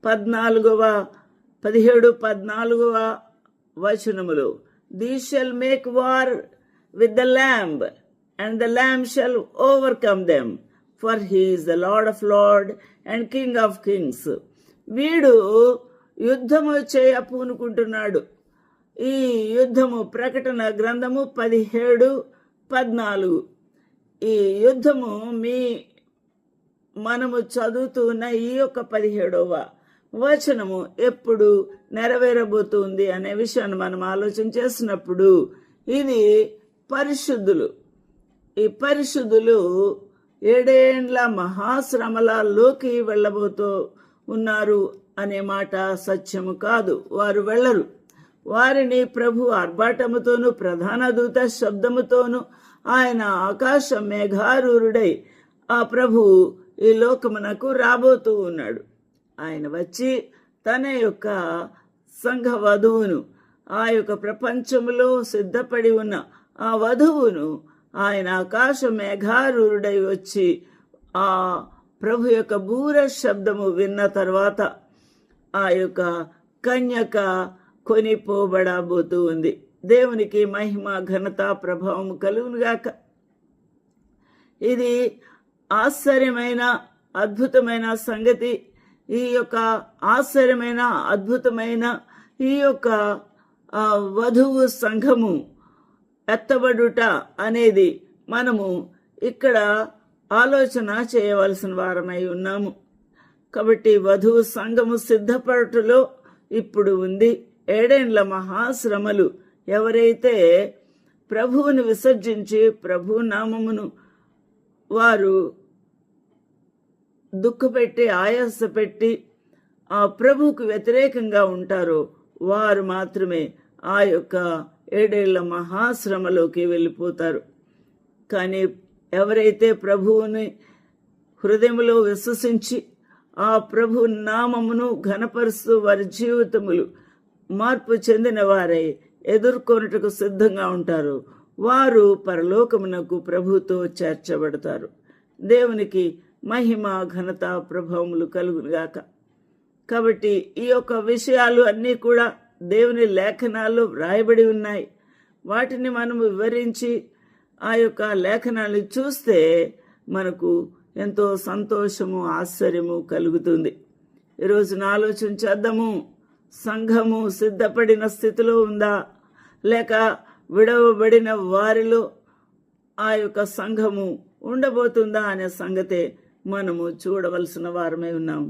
17-14 వచనములు, These shall make war with the lamb, and the lamb shall overcome them, for he is the Lord of lords and King of kings. వీడు యుద్ధము చేయ పూనుకుంటున్నాడు. ఈ యుద్ధము ప్రకటన గ్రంథము 17-14. ఈ యుద్ధము మనము చదువుతున్న ఈ యొక్క 17వ వచనము ఎప్పుడు నెరవేరబోతుంది అనే విషయాన్ని మనం ఆలోచన చేసినప్పుడు, ఇది పరిశుద్ధులు. ఈ పరిశుద్ధులు 7 ఏండ్ల మహాశ్రమలలోకి వెళ్ళబోతూ ఉన్నారు అనే మాట సత్యము కాదు. వారు వెళ్ళరు. వారిని ప్రభు ఆర్భాటముతోనూ ప్రధాన దూత శబ్దముతోనూ ఆయన ఆకాశ మేఘారూరుడై ఆ ప్రభు ఈ లోకమునకు రాబోతూ ఉన్నాడు. ఆయన వచ్చి తన యొక్క సంఘ వధువును, ఆ యొక్క ప్రపంచములో సిద్ధపడి ఉన్న ఆ వధువును ఆయన ఆకాశ మేఘారూరుడై వచ్చి ఆ ప్రభు యొక్క బూర శబ్దము విన్న తర్వాత ఆ యొక్క కన్యక కొనిపోబడబోతూ ఉంది. దేవునికి మహిమ ఘనత ప్రభావం కలుగునుగాక. ఇది ఆశ్చర్యమైన అద్భుతమైన సంగతి. ఈ యొక్క ఆశ్చర్యమైన అద్భుతమైన ఈ యొక్క వధువు సంఘము ఎత్తబడుట అనేది మనము ఇక్కడ ఆలోచన చేయవలసిన వారమై ఉన్నాము. కాబట్టి వధువు సంఘము సిద్ధపడుటలో ఇప్పుడు ఉంది. 7 ఏండ్ల మహాశ్రమలు. ఎవరైతే ప్రభువుని విసర్జించి ప్రభు నామమును వారు దుఃఖపెట్టి ఆయాసపెట్టి ఆ ప్రభువుకు వ్యతిరేకంగా ఉంటారో వారు మాత్రమే ఆ యొక్క 7 ఏళ్ల మహాశ్రమలోకి వెళ్ళిపోతారు. కానీ ఎవరైతే ప్రభువుని హృదయంలో విశ్వసించి ఆ ప్రభు నామమును ఘనపరుస్తూ వారి జీవితములు మార్పు చెందిన వారై ఎదుర్కొనుటకు సిద్ధంగా ఉంటారు, వారు పరలోకమునకు ప్రభుతో చేర్చబడతారు. దేవునికి మహిమ ఘనత ప్రభావములు కలుగునుగాక. కాబట్టి ఈ యొక్క విషయాలు అన్నీ కూడా దేవుని లేఖనాల్లో వ్రాయబడి ఉన్నాయి. వాటిని మనం వివరించి ఆ యొక్క లేఖనాలు చూస్తే మనకు ఎంతో సంతోషము ఆశ్చర్యము కలుగుతుంది. ఈరోజున ఆలోచన చేద్దాము. సంఘము సిద్ధపడిన స్థితిలో ఉందా, లేక విడవబడిన వారిలో ఆ యొక్క సంఘము ఉండబోతుందా అనే సంగతే మనము చూడవలసిన వారమై ఉన్నాము.